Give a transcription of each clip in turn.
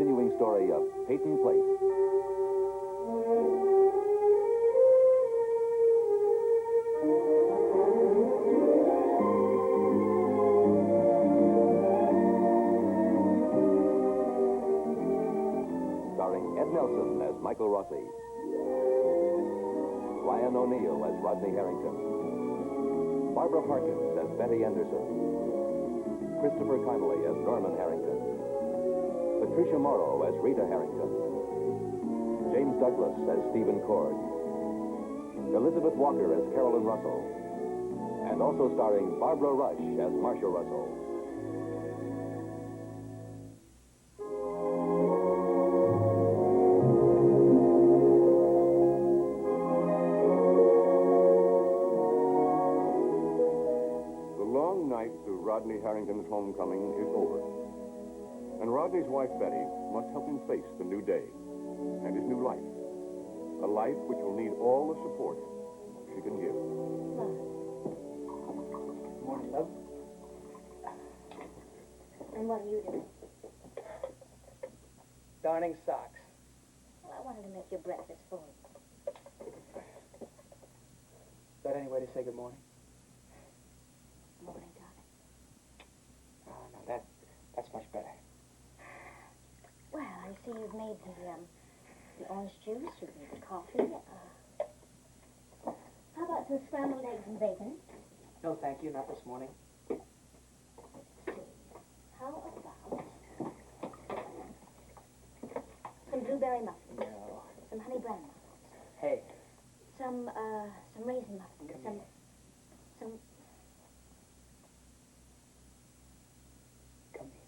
continuing story of Peyton Place. Starring Ed Nelson as Michael Rossi, Ryan O'Neill as Rodney Harrington, Barbara Parkins as Betty Anderson, Christopher Connolly as Norman Harrington, Patricia Morrow as Rita Harrington, James Douglas as Stephen Cord, Elizabeth Walker as Carolyn Russell, and also starring Barbara Rush as Marsha Russell. The long night to Rodney Harrington's homecoming is over. And Rodney's wife, Betty, must help him face the new day and his new life. A life which will need all the support she can give. Good morning, love. And what are you doing? Darning socks. Well, I wanted to make your breakfast for you. Is that any way to say good morning? Morning, darling. Oh, no, that's much better. Well, I see you've made the orange juice, you've made the coffee. How about some scrambled eggs and bacon? No, thank you, not this morning. How about some blueberry muffins? No. Some honey bran muffins? Hey. Some raisin muffins? Come here. Some... Come here.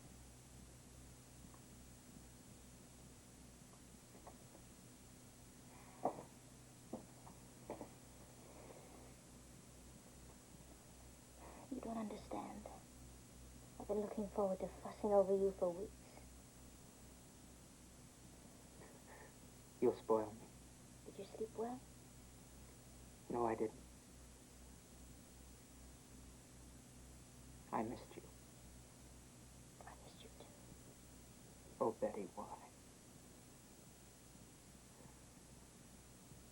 You don't understand. I've been looking forward to fussing over you for weeks. You'll spoil me. Did you sleep well? No, I didn't. I missed you. I missed you too. Oh, Betty, why?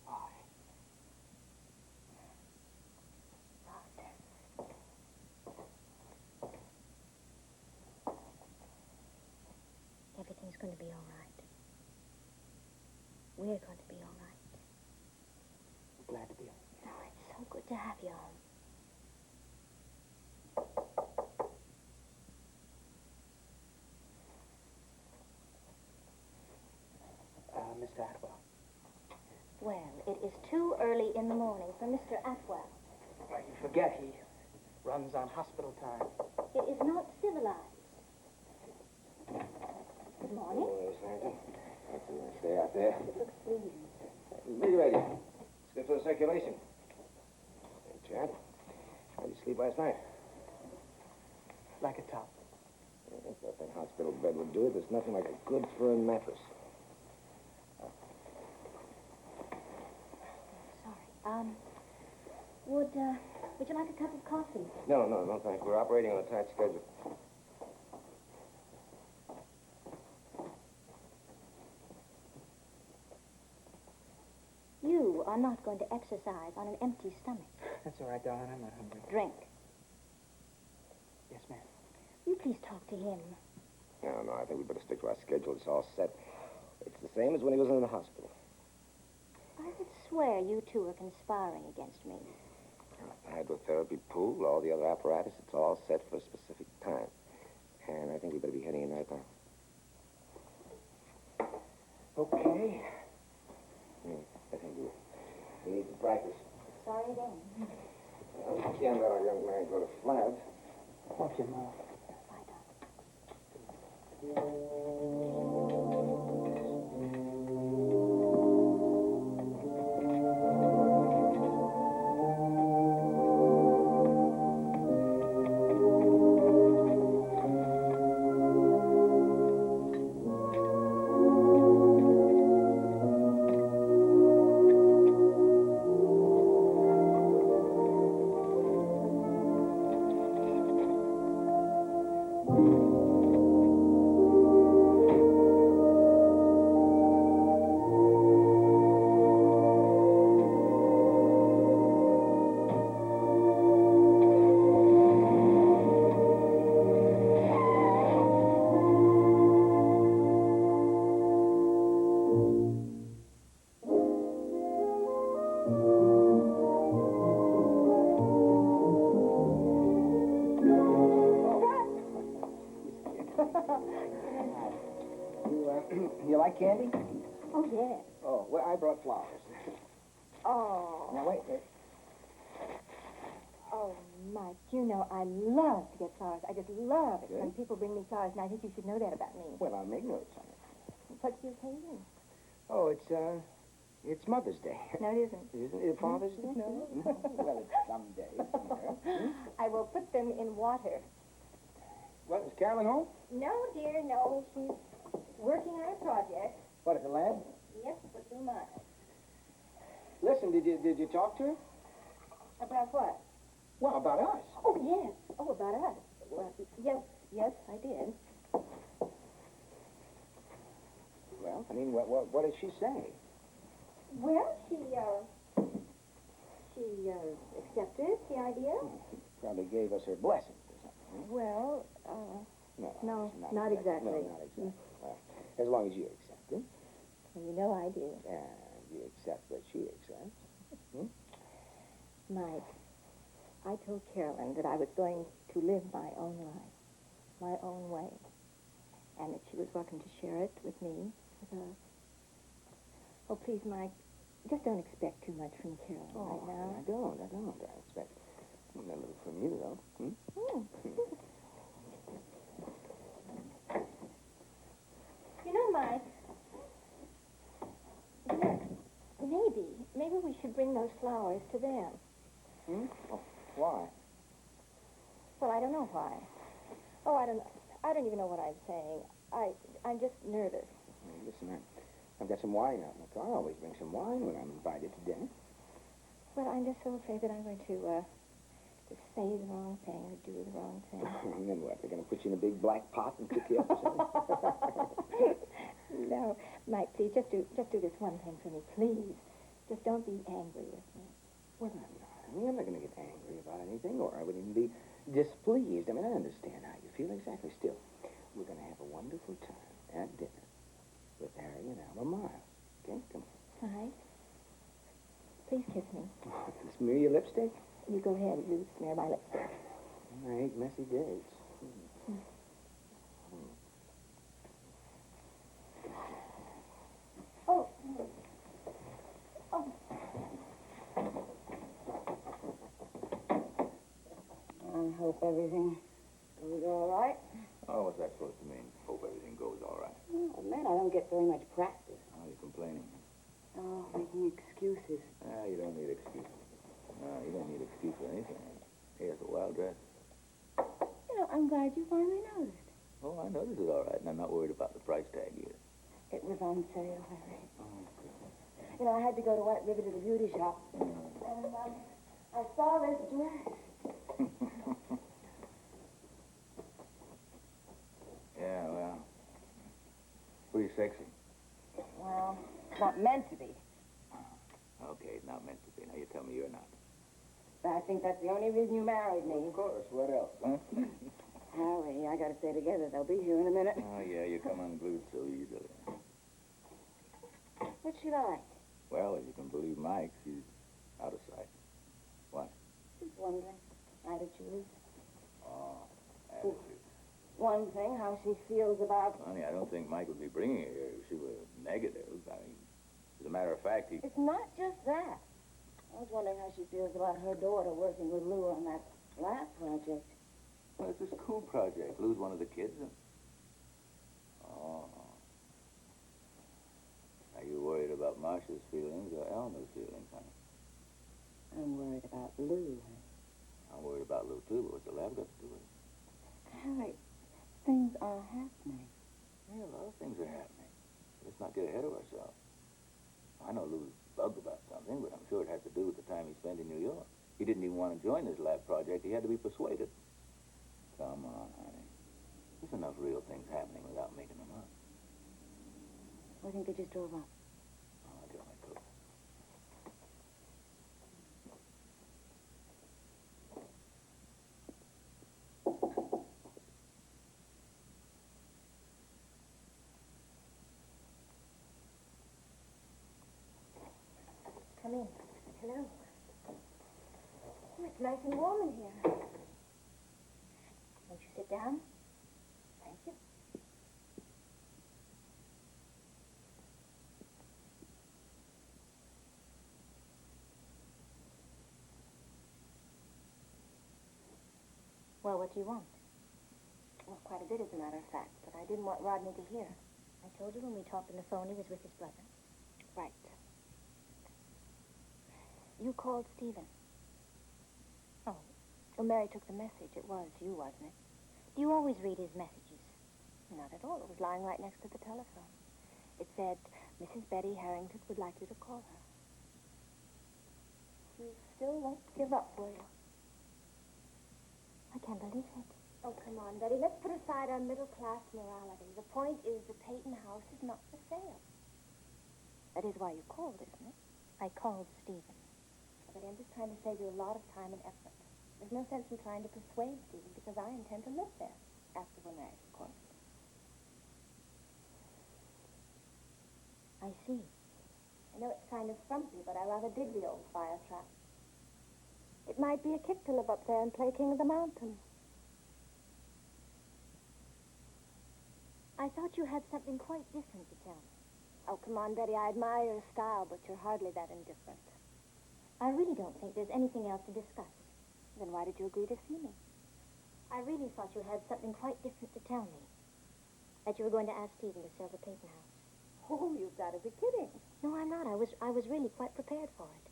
Why? Rod. Everything's going to be all right. We're going to be all right. Glad to be home. Oh, it's so good to have you home. Mr. Atwell. Well, it is too early in the morning for Mr. Atwell. Why, you forget he runs on hospital time. It is not civilized. Good morning. Morning, Sergeant. That's a nice day out there. It looks sleepy. Big radio. It's good for the circulation. Hey, Chad, how'd you sleep last night? Like a top. I thought that hospital bed would do it. There's nothing like a good firm mattress. Sorry. Would you like a cup of coffee? No, thanks. We're operating on a tight schedule. You are not going to exercise on an empty stomach. That's all right, darling. I'm not hungry. Drink. Yes, ma'am. You please talk to him. No, I think we better stick to our schedule. It's all set. It's the same as when he was in the hospital. I would swear you two are conspiring against me. Hydrotherapy pool, all the other apparatus, it's all set for a specific time. And I think we better be heading in right now. Okay. I think we need to practice. Sorry again. Well, we can't let our young man go to flat. Watch your mouth. Bye, darling. You like candy? Oh, yes. Oh, well, I brought flowers. Oh. Now, wait. Oh, Mike, you know I love to get flowers. I just love it when people bring me flowers, and I think you should know that about me. Well, I'll make notes on it. What's the occasion? Oh, it's Mother's Day. No, it isn't. Isn't it Father's Day? No. Well, it's someday. I will put them in water. Well, is Carolyn home? No, dear, no. She's working on a project. What, at the lab? Yes, but do mine. Listen, did you talk to her? About what? Well, about us. Oh, yes. Oh, about us. Well, yes, I did. Well, I mean, what did she say? Well, she accepted the idea. She probably gave us her blessing or something. Well, no, not exactly. No, not exactly. Well, as long as you accept it. Well, you know I do. And you accept what she accepts. Mike, I told Carolyn that I was going to live my own life, my own way, and that she was welcome to share it with me, with us. Oh, please, Mike, just don't expect too much from Carolyn right now. I don't. I expect a little from you, though. You know, Mike, maybe we should bring those flowers to them. Oh, why? Well, I don't know why. Oh, I don't even know what I'm saying. I'm just nervous. Listen, I've got some wine out in the car. I always bring some wine when I'm invited to dinner. Well, I'm just so afraid that I'm going to say the wrong thing or do the wrong thing. And then what? They're going to put you in a big black pot and cook you up or something? No, Mike, please, just do this one thing for me, please. Just don't be angry with me. Well, I'm not. I mean, I'm not going to get angry about anything, or I would even be displeased. I mean, I understand how you feel exactly. Still, we're going to have a wonderful time at dinner with Harry and Alma Miles. Okay, come on. Mike, please kiss me. Smear your lipstick? You go ahead. You smear my lipstick. I hate messy dates. Oh. I hope everything goes all right. Oh, what's that supposed to mean? Hope everything goes all right. Oh, man, I don't get very much practice. Oh, you're complaining. Oh, making excuses. You don't need excuses. No, you don't need excuse for anything. Here's a wild dress. You know, I'm glad you finally noticed. Oh, I noticed it all right, and I'm not worried about the price tag either. It was on sale, Harry. Oh, good. You know, I had to go to White River to the beauty shop. And I saw this dress. Yeah, well, pretty sexy. Well, it's not meant to be. Okay, it's not meant to be. Now you tell me you're not. But I think that's the only reason you married me. Of course, what else, huh? Harry, I gotta stay together. They'll be here in a minute. Oh, yeah, you come unglued so easily. What's she like? Well, if you can believe Mike, she's out of sight. What? Just wondering. Attitude. Oh, attitude. One thing, how she feels about... Honey, I don't think Mike would be bringing her here if she were negative. I mean, as a matter of fact, he... It's not just that. I was wondering how she feels about her daughter working with Lou on that lab project. Well, it's a school project. Lou's one of the kids. Oh. Are you worried about Marsha's feelings or Alma's feelings, honey? I'm worried about Lou. I'm worried about Lou, too, but what's the lab got to do with it? Harry, things are happening. Yeah, a lot of things are happening. Let's not get ahead of ourselves. I know Lou's bugged about something, but I'm sure it has to do with the time he spent in New York. He didn't even want to join this lab project. He had to be persuaded. Come on, honey. There's enough real things happening without making them up. I think they just drove up. Oh, I'll get my coat. Come in. Hello. Oh, it's nice and warm in here. Won't you sit down? Thank you. what do you want? Well, quite a bit, as a matter of fact, but I didn't want Rodney to hear. I told you when we talked on the phone he was with his brother. Right. You called Stephen. Oh. Well, Mary took the message. It was you, wasn't it? Do you always read his messages? Not at all. It was lying right next to the telephone. It said, Mrs. Betty Harrington would like you to call her. You still won't give up, will you? I can't believe it. Oh, come on, Betty. Let's put aside our middle-class morality. The point is the Peyton house is not for sale. That is why you called, isn't it? I called Stephen. Betty, I'm just trying to save you a lot of time and effort. There's no sense in trying to persuade Stephen because I intend to live there after we're married, of course. I see. I know it's kind of frumpy, but I rather dig the old fire trap. It might be a kick to live up there and play king of the mountain. I thought you had something quite different to tell me. Oh, come on, Betty. I admire your style, but you're hardly that indifferent. I really don't think there's anything else to discuss. Then why did you agree to see me? I really thought you had something quite different to tell me. That you were going to ask Stephen to sell the Peyton house. Oh, you've got to be kidding. No, I'm not. I was really quite prepared for it.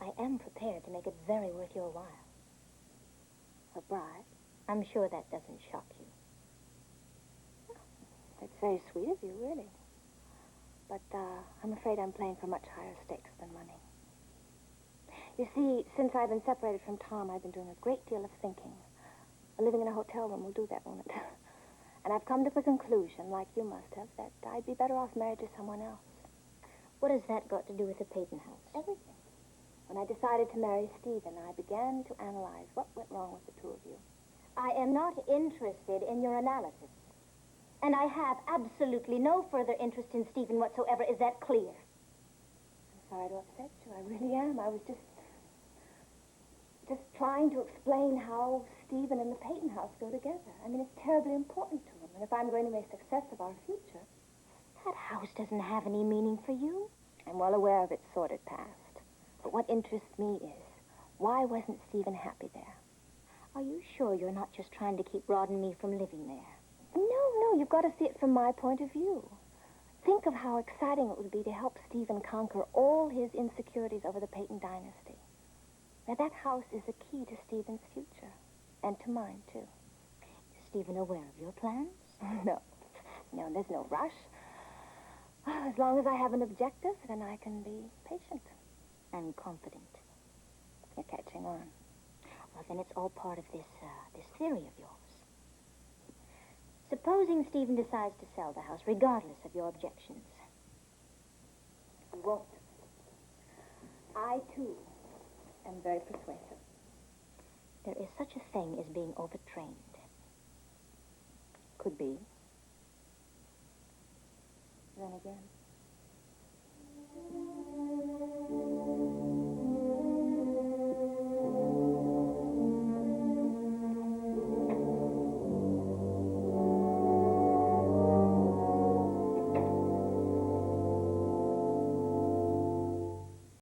I am prepared to make it very worth your while. A bribe? I'm sure that doesn't shock you. That's very sweet of you, really. But I'm afraid I'm playing for much higher stakes than money. You see, since I've been separated from Tom, I've been doing a great deal of thinking. Living in a hotel room will do that, won't it? And I've come to the conclusion, like you must have, that I'd be better off married to someone else. What has that got to do with the Peyton house? Everything. When I decided to marry Stephen, I began to analyze what went wrong with the two of you. I am not interested in your analysis. And I have absolutely no further interest in Stephen whatsoever. Is that clear? I'm sorry to upset you. I really am. I was just trying to explain how Stephen and the Peyton house go together. I mean, it's terribly important to him. And if I'm going to make success of our future... That house doesn't have any meaning for you. I'm well aware of its sordid past. But what interests me is, why wasn't Stephen happy there? Are you sure you're not just trying to keep Rod and me from living there? No, you've got to see it from my point of view. Think of how exciting it would be to help Stephen conquer all his insecurities over the Peyton dynasty. Now, that house is a key to Stephen's future, and to mine, too. Is Stephen aware of your plans? No, there's no rush. As long as I have an objective, then I can be patient. And confident. You're catching on. Well, then it's all part of this theory of yours. Supposing Stephen decides to sell the house, regardless of your objections. He won't. I, too, am very persuasive. There is such a thing as being overtrained. Could be. Then again,